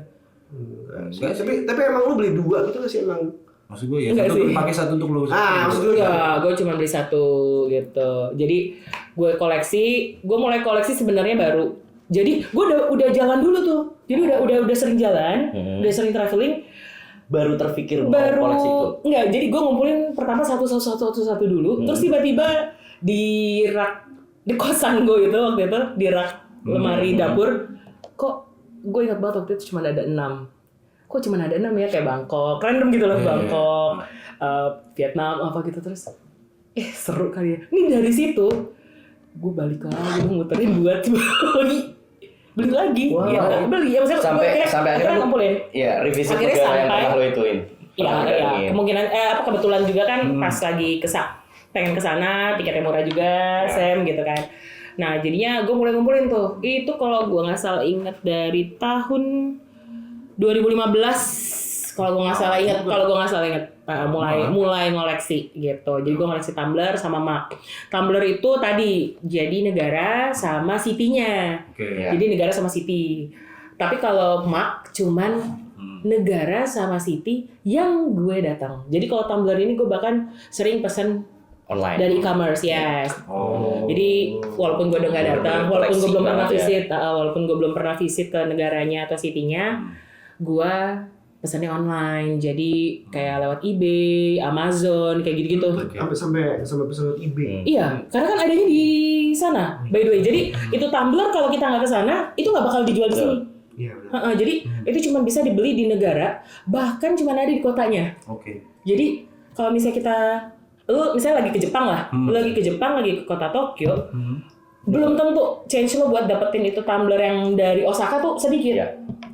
Enggak sih. Tapi emang lu beli dua gitu nggak sih emang? Maksud gue ya, Enggak satu sih. dipakai satu untuk lu. Maksud gue Enggak, gue cuma beli satu gitu. Jadi gue mulai koleksi sebenarnya baru. Jadi gue udah jalan dulu tuh. Jadi udah sering jalan, udah sering traveling. Baru terpikir mau Baru koleksi itu. enggak. Jadi gue ngumpulin pertama satu dulu. Terus tiba-tiba di rak di kosan gue itu waktu itu di rak lemari dapur. Kok gue ingat banget waktu itu cuma ada 6. Kok cuma ada 6 ya, kayak Bangkok, random gitu loh, Bangkok, Vietnam apa gitu. Terus seru kali ya. Nih dari situ gue balik lagi, gue muterin buat beli lagi. Wow. Ya, beli ya maksudnya Sampai akhirnya lu- ngumpulin. Iya, revisit Akhirnya juga yang sampai- pernah lu ituin. Iya, Pernah ya. datengin. Kemungkinan kebetulan juga kan pas lagi pengen kesana, tiketnya murah juga, Sam gitu kan. Nah jadinya gue mulai ngumpulin tuh. Itu kalau gue nggak salah inget dari tahun 2015 kalau gue nggak salah inget, mulai ngoleksi gitu. Jadi gue ngoleksi tumbler sama mug. Tumbler itu tadi jadi negara sama city-nya. Oke. Iya. Jadi negara sama city. Tapi kalau mug cuman negara sama city yang gue datang. Jadi kalau tumbler ini gue bahkan sering pesen Online. dari e-commerce, yes. Oh. Jadi walaupun gue udah nggak datang, walaupun gue Koleksi belum pernah banget ya. visit, ke negaranya atau city-nya, gue pesannya online. Jadi kayak lewat eBay, Amazon, kayak gitu-gitu. Sampai pesan eBay. Iya, karena kan adanya di sana. By the way, jadi itu tumbler kalau kita nggak ke sana, itu nggak bakal dijual di sini. Iya. benar. Jadi itu cuma bisa dibeli di negara, bahkan cuma ada di kotanya. Oke. Jadi kalau misalnya lu misalnya lagi ke Jepang lah, lu lagi ke Jepang, lagi ke kota Tokyo, belum tentu change lo buat dapetin itu tumbler yang dari Osaka tuh sedikit. Iya.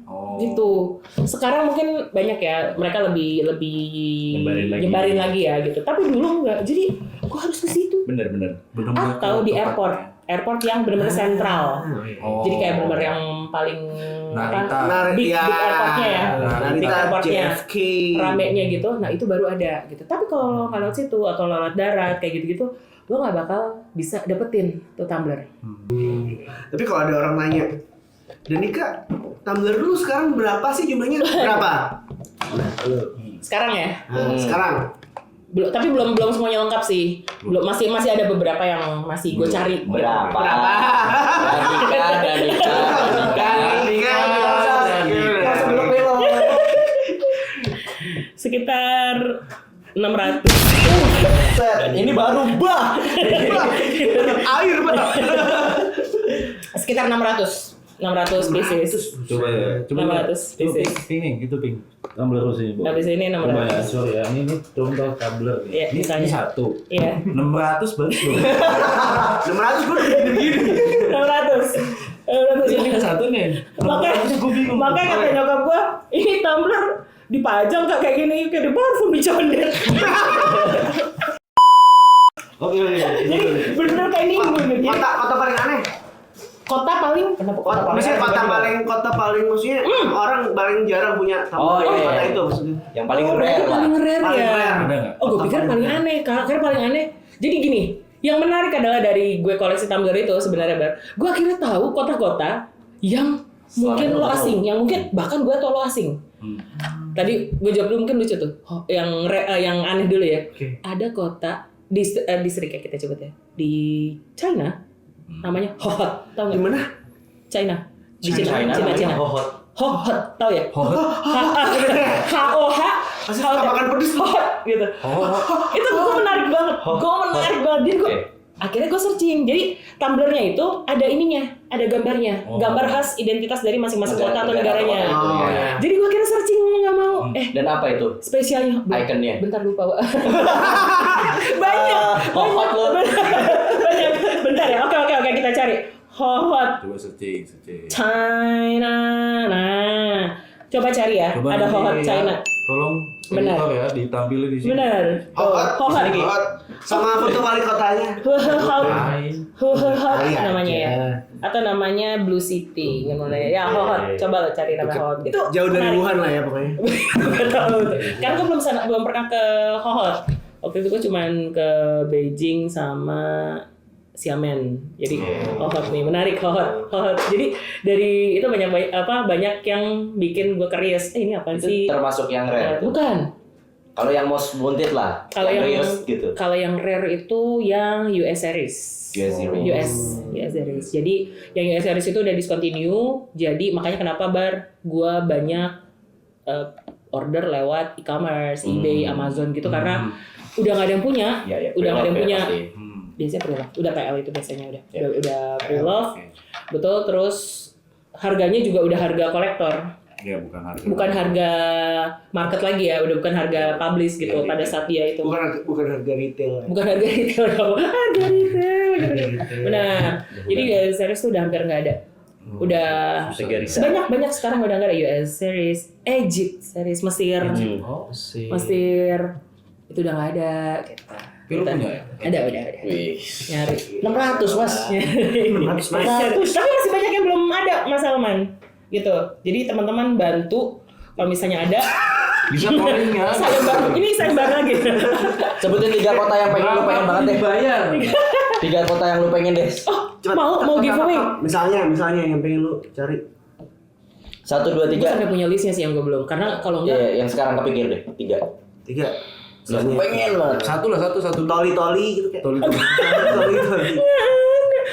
Oh. Gitu. Sekarang mungkin banyak ya, mereka lebih nyebarin lagi ya gitu. Tapi dulu enggak. Jadi gua harus ke situ. Bener. Bener-bener Atau di tempatnya. airport yang benar-benar sentral. Oh. Jadi kayak benar-benar yang paling Narita. big airportnya ya. Big Narita, airportnya. JFK. Ramenya gitu, nah itu baru ada gitu. Tapi kalau nggak lewat situ atau lewat darat kayak gitu-gitu, lo nggak bakal bisa dapetin tuh tumbler. Tapi kalau ada orang nanya, Danika, tumbler dulu sekarang berapa sih jumlahnya? Berapa? Nah, lu. Sekarang ya, Nah, sekarang. tapi belum semuanya lengkap sih. Belum masih ada beberapa yang masih gue cari. Berapa? Berapa? Danika. Langsung belok-belok. Sekitar 600. Ini baru bah. Air, Bang. Sekitar 600 pieces. Coba ya. Coba 600 Coba pieces. ping gitu ping. Tumbler sini, Bu. Habis ini 600. Coba ya, sorry ya. Ini contoh tumbler nih. Iya, Ini ditanya. satu. Iya. 600 bagus loh. 600 gue udah gini-gini. 600. Ini satu nih. Makanya kata nyokap gue, ini tumbler dipajang Kak kayak gini kayak di parfum dicondet. Oke. Jadi bener kayak ini gitu. Kota paling aneh. Kota paling kenapa Maksudnya kota paling maksudnya orang paling jarang punya Oh, iya, kota iya. itu maksudnya. Yang paling berarti rare lah. paling rare Paling ya. rare. Ada nggak? Oh, gue pikir paling aneh. Karena paling aneh. Jadi gini, yang menarik adalah dari gue koleksi tumbler itu sebenarnya Bar. Gue akhirnya tahu kota-kota yang mungkin lo asing, yang mungkin bahkan gue tau lo asing. Tadi gue jawab dulu mungkin lucu tuh. Yang aneh dulu ya. Oke. Ada kota distrik ya kita sebut ya di China, namanya Hohhot, tau nggak? Di mana? China. Di Cina. Hohot. Hohhot, tau ya? H-O-H. Masih suka makan pedes lu. Hohhot gitu. Itu gue menarik banget. Jadi gue akhirnya gue searching. Jadi tumblernya itu ada ininya, ada gambarnya, gambar khas identitas dari masing-masing kota atau negaranya. Oh, iya. Jadi gue kira searching nggak mau. Dan apa itu? Spesialnya. Ikonnya? Bentar lupa. Banyak. Hohot lo. Banyak. Bentar ya. Oke kita cari. Hohhot Coba searching. China. Nah, coba cari ya. Coba ada nanti Hohhot ya, China. Tolong Benar. editor ya ditampilin di sini. Benar. Hohhot. Sama foto wali kotanya. Hohhot Kali namanya aja. ya. Atau namanya Blue City namanya. Ya Hohhot. Coba lo cari nama Hohhot. Itu Jauh dari menarik. Wuhan lah ya pokoknya. Gak tahu. Karena gue belum pernah ke Hohhot. Waktu itu gue cuman ke Beijing sama Xiamen. Jadi Hohhot nih menarik Hohhot. Jadi dari itu banyak yang bikin gue curious. Ini apa Itu sih? termasuk yang rare. Bukan. Kalau yang most wanted lah. Kalau yang rarest gitu. Kalau yang rare itu yang US series. US series. Jadi yang US series itu udah discontinue. Jadi makanya kenapa gua banyak order lewat e-commerce, eBay, Amazon gitu karena udah nggak ada yang punya. Ya, Udah nggak ada yang punya. pasti. Biasanya pre-love. Udah PL itu biasanya udah. Ya. Udah pre-love. Betul, terus harganya juga udah harga kolektor. Ya bukan harga. Bukan harga market lagi ya, udah bukan harga publish gitu pada saat dia itu. Bukan harga retail. Ya. Bukan harga retail dong. Harga retail. Benar. Jadi US series tuh udah hampir nggak ada. Udah banyak sekarang udah nggak ada US series, Egypt series, Mesir. Mesir itu udah nggak ada. Tapi lu punya ya? Ada. Wih. Nyari. 600 mas. 600. Tapi masih banyak yang belum ada Mas Salman. Gitu. Jadi teman-teman bantu kalau misalnya ada. Bisa calling ya. Ini saya lagi. Sebutin 3 kota yang lu pengen banget deh. Bayar. 3 kota yang lu pengen deh. Mau giveaway. Misalnya yang pengen lu cari. 1, 2, 3. Gue sampai punya listnya sih yang gue belum. Karena kalau enggak. Yang sekarang kepikir deh. 3. 3. Lu pengen banget. Satu Toli gitu kayak. Toli.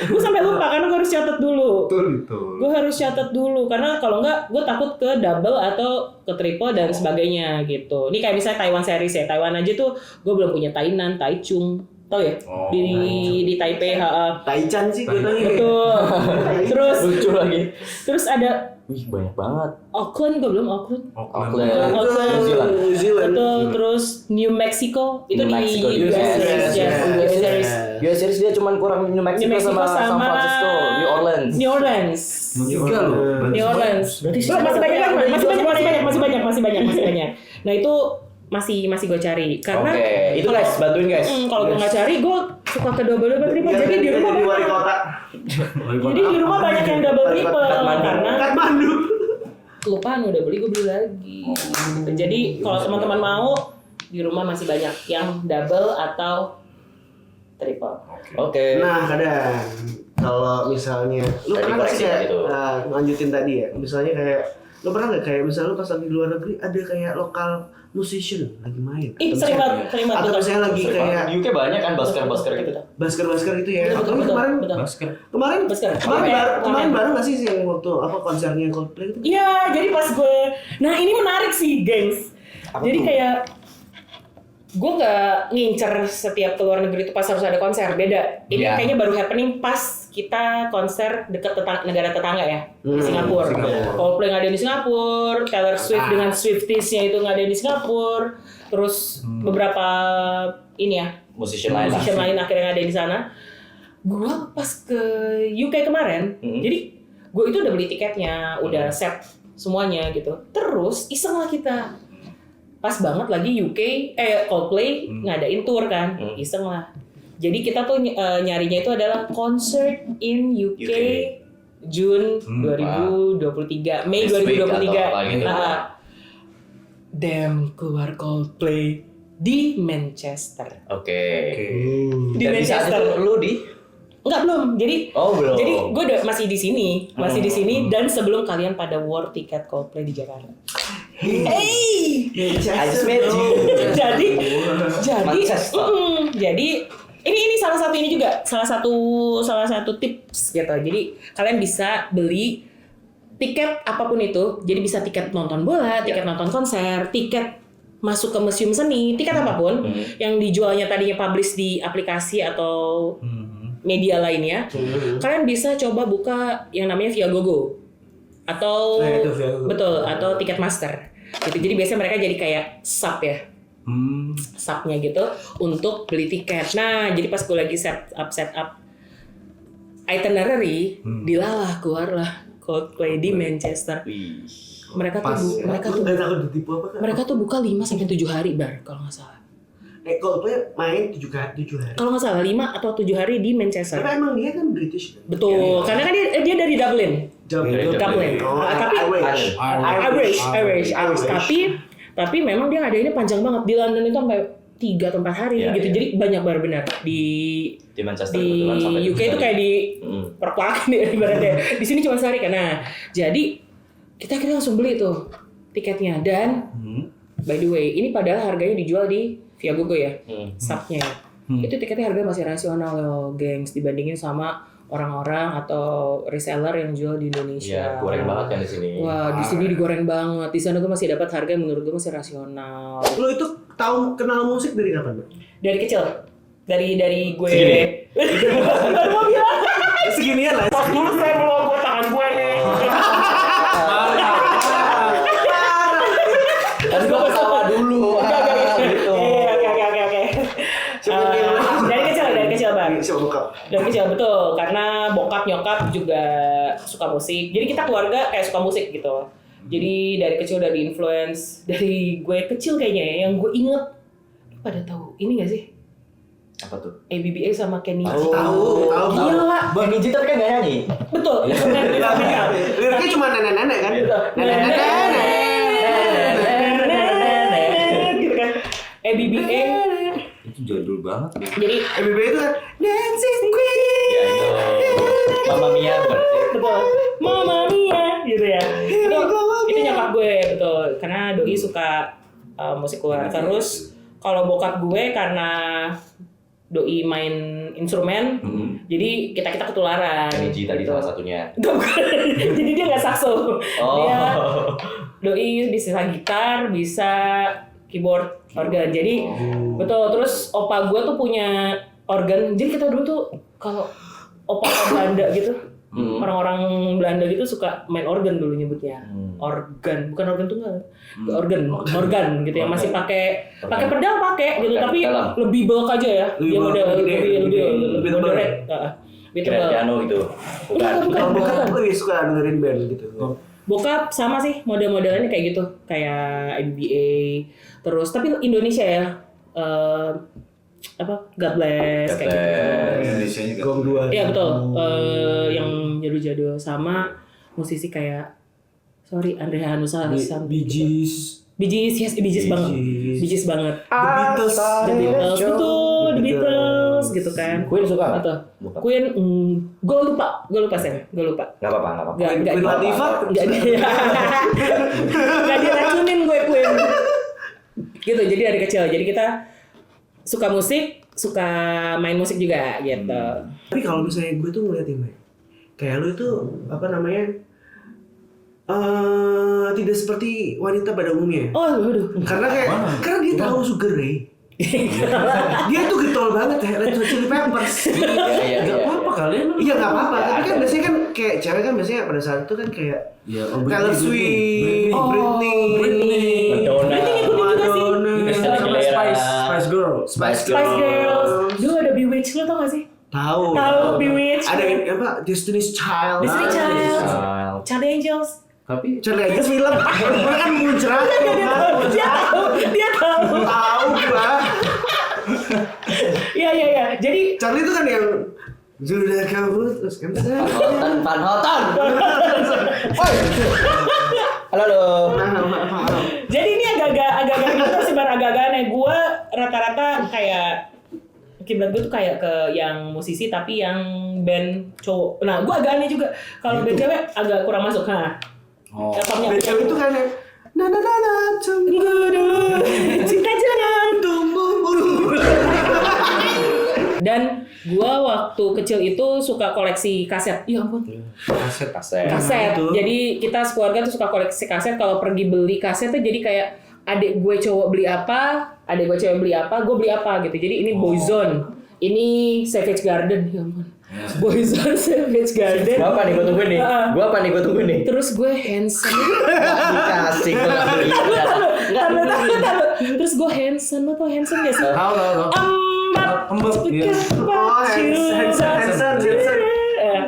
Gue sampai lupa karena gue harus catat dulu. Betul. Gue harus catat dulu karena kalau enggak gue takut ke double atau ke triple dan sebagainya gitu. Ini kayak misalnya Taiwan series ya. Taiwan aja tuh gue belum punya Tainan, Taichung. Tahu ya? Di Taipei, Taichan sih gue tanya. betul. Terus Lucu lagi. terus ada Wih banyak banget. Auckland, gue belum Auckland. Auckland. Auckland. New Zealand. Betul, terus New Mexico itu New Mexico, di US. US series. US series dia cuma kurang New Mexico sama San Francisco, New Orleans. New Orleans. Tiga loh. New Orleans. Masih banyak. Nah itu masih gue cari karena Oke, itu guys, bantuin guys. kalau gue nggak cari gue suka ke double triple jadi di rumah di wali banyak. kota. Jadi di rumah banyak yang double triple karena Kathmandu. kelupaan udah beli gue beli lagi. Jadi kalau teman-teman mau di rumah masih banyak yang double atau triple. Oke. Nah, kadang kalau misalnya lu Tadi pernah nggak sih koreksi kayak itu. lanjutin tadi ya, misalnya kayak lu pernah nggak kayak misalnya lu pas lagi di luar negeri ada kayak lokal musician lagi main Ih, atau sering misalnya- banget. atau misalnya lagi kayak Di UK banyak kan basker gitu. basker gitu ya. Betul, Atau betul, kemarin betul. Masker. kemarin Basker. kemarin bareng nggak sih yang waktu apa konsernya Coldplay itu? Iya, jadi pas gue, nah ini menarik sih, gengs. Jadi kayak gue nggak ngincer setiap ke luar negeri itu pas harus ada konser, beda. Ini Iya. kayaknya baru happening pas kita konser dekat negara tetangga ya, di Singapura. Coldplay ngadain di Singapura, Taylor Swift dengan Swifties-nya itu ngadain di Singapura. Terus beberapa ini ya, musician lain akhirnya ngadain di sana. Gua pas ke UK kemarin, jadi gue itu udah beli tiketnya, udah set semuanya gitu. Terus iseng lah kita. Pas banget lagi Coldplay ngadain tour kan, iseng lah. Jadi kita tuh nyarinya itu adalah concert in UK. June 2023, Mei 2023. Gitu. Keluar Coldplay di Manchester. Oke. Di Dan Manchester. di saat itu lu di? Enggak, belum. Jadi belum. Jadi gue udah masih di sini, dan sebelum kalian pada war tiket Coldplay di Jakarta. Hey, I just met you. jadi Manchester. jadi ini salah satu tips gitu. Jadi kalian bisa beli tiket apapun itu. Jadi bisa tiket nonton bola, tiket nonton konser, tiket masuk ke museum seni, tiket apapun yang dijualnya tadinya publish di aplikasi atau media lainnya. Kalian bisa coba buka yang namanya Viagogo atau betul, atau Ticketmaster. Gitu. Jadi biasanya mereka jadi kayak sub ya. Subnya gitu untuk beli tiket. Nah, jadi pas gue lagi set up itinerary, keluarlah Coldplay di Manchester. Mereka tuh buka 5 sampai 7 hari kalau nggak salah. Coldplay main 7 hari. Kalau nggak salah 5 atau 7 hari di Manchester. Tapi emang dia kan British. Betul, karena kan dia dari Dublin. Dublin. Tapi Irish. Tapi memang dia ngadainnya panjang banget. Di London itu sampai 3 atau 4 hari gitu. Jadi banyak benar di Manchester, di UK itu kayak di perpakan ya ibaratnya. Di sini cuma sehari kan. Nah, jadi kita langsung beli tuh tiketnya, dan by the way, ini padahal harganya dijual di Viagogo ya, subnya. Itu tiketnya harganya masih rasional loh, gengs, dibandingin sama orang-orang atau reseller yang jual di Indonesia. Iya, goreng banget kan di sini. Wah, di sini digoreng banget. Di sana gue masih dapat harga yang menurut gue masih rasional. Lo itu tahu kenal musik dari kapan, Mbak? Dari kecil. Dari gue. Segini? Baru mau bilang. Seginian lah. Pas dulu saya melongo tangan gue nih. Harus gue ketawa dulu. Gitu. Oke. Dari kecil Bang. Dari kecil betul, karena bokap nyokap juga suka musik. Jadi kita keluarga kayak suka musik gitu. Jadi dari kecil udah di-influence. Dari gue kecil kayaknya ya, yang gue inget. Pada tahu ini gak sih? Apa tuh? ABBA sama Kenny G. Tahu. Gila. Kenny G tapi kan gak nyanyi. Betul. Liriknya cuma nenek-nenek kan? Gitu kan. ABBA Itu jadul banget ya. jadi ABBA itu kan Dancing Queen. Ya itu. Mamma Mia berarti. betul, Mamma Mia gitu ya. Itu nyokap gue betul, karena doi suka musik luar. Terus kalau bokap gue karena doi main instrumen, jadi kita ketularan. Kenny G tadi salah satunya. Jadi dia nggak sakso. Oh. Dia doi bisa gitar, bisa keyboard, organ. Jadi betul. Terus opa gue tuh punya organ. Jadi kita dulu tuh kalau opa Belanda gitu, orang-orang Belanda gitu suka main organ dulu nyebutnya. Organ, bukan organ tunggal. Organ gitu yang masih pakai pedal gitu, tapi lebih bulk aja ya. Dia model lebih moderate. Kira piano gitu. Bukan dia suka dengerin band gitu. Bokap sama sih model-modelannya kayak gitu, kayak ABBA. Terus tapi Indonesia ya, God Bless kayak gitu. Indonesianya Gong 2. Iya betul. Yang jadul-jadul sama musisi kayak Andre Hanusa, Bee Gees. Bee Gees banget. The Beatles. Betul, The Beatles gitu kan. Queen suka nggak? Atau Queen, gue lupa Sam, gue lupa. Nggak apa-apa. Nggak Queen Latifah. Nggak diracunin gue Queen. Gitu, jadi dari kecil. Jadi kita suka musik, suka main musik juga gitu. Tapi kalau misalnya gue tuh ngeliatin kayak lu itu tidak seperti wanita pada umumnya. Oh, waduh. Karena dia tahu Sugar Ray. Dia tuh getol banget ya, Red Hot Chili Peppers. Iya. Gak apa-apa kalian. Iya nggak apa-apa, tapi kan biasanya kan kayak cewek kan biasanya pada saat itu kan kayak Ya, Taylor Swift, Britney, Madonna. Britney ikutin juga sih. Christina Sama Aguilera. Spice Girl. Spice Spice Girls. Dulu ada Bewitched, lo tau gak sih? Tahu. Bewitched. Ada yang apa? Destiny's Child. Destiny Child. Child. Charlie Angels. Tapi Charlie Angels film. Gua kan muncrat. Dia tahu. Tahu gua. Iya. Jadi Charlie itu kan yang sudah kabur terus kan. Van Houten. Halo. Maaf. Jadi ini agak-agak gitu sih, agak-agak aneh. Gue rata-rata kayak kiblat gue tuh kayak ke yang musisi tapi yang band cowok. Nah, gue agak aneh juga. Kalau band cewek agak kurang masuk. Nah, oh. Dan cewek itu kan yang tunggu dulu cinta jangan tumbuh. Dan gue waktu kecil itu suka koleksi kaset. Ya ampun. Kaset. Kaset. Itu. Jadi kita sekeluarga tuh suka koleksi kaset. Kalau pergi beli kaset tuh jadi kayak adik gue cowok beli apa, adik gue cewek beli apa, gue beli apa gitu. Jadi ini Boyzone, ini Savage Garden. Ya ampun. Boyzone, Savage Garden. Gua apa nih gua tunggu nih. Terus gue handsome. Dikasih gua enggak beli. Taruh. Terus gue handsome, lo tau handsome gak sih? Tahu. Embek, iya.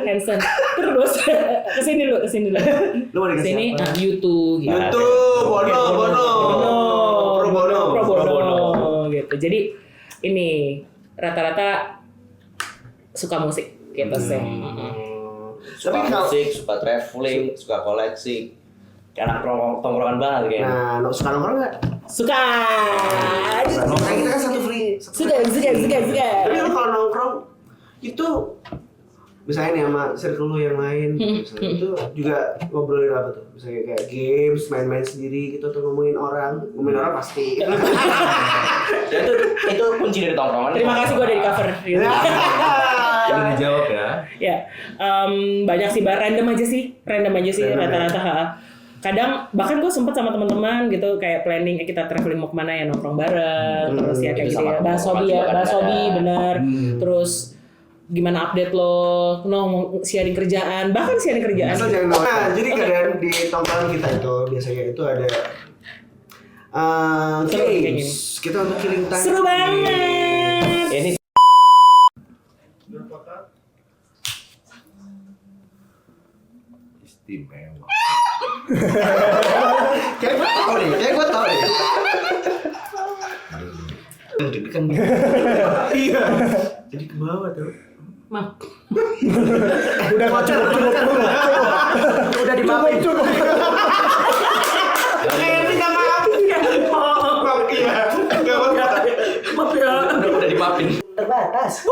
Hansen. Terus kesini dulu. Lu mau dikasih Kesini apa? YouTube gitu. YouTube, Bono. Pro bono gitu. Jadi ini rata-rata suka musik gitu sih. Suka Tapi kalau- musik, suka traveling, suka koleksi. Anak tongkrongan banget kayaknya. Nah, suka nongkrong nggak? Suka. Nah, kita kan satu free. Suka. Tapi lu kalau nongkrong itu misalnya nih sama circle lu yang lain, misalnya, itu juga ngobrolin apa tuh? Misalnya kayak games, main-main sendiri gitu, atau ngomongin orang pasti. Ya, itu kunci dari tongkrongan. Terima kasih gue udah di cover. Gitu. Udah dijawab ya. Ya, banyak sih, random aja sih rata-rata. Kadang bahkan gue sempet sama teman-teman gitu kayak planning kita traveling mau kemana ya, nongkrong bareng, terus ya kayak itu gitu sama ya, teman-teman bahas juga hobi ada. bener. Terus gimana update lo, mau sharing kerjaan, bahkan sharing kerjaan. Asal jangan nongkrong. Nah, jadi kadang di tongkrongan kita itu biasanya itu ada Seru kayak gini. games. Kita untuk killing time. Seru banget. Ini Istimewa. Kayak gue tau deh. deg-degan. Iya. Jadi ke bawah tuh. Maaf. Udah dimaafin. Cukup. Ini nggak maafin ya. Maaf ya. Nggak apa-apa. Maaf ya. Udah dimaafin. Terbatas.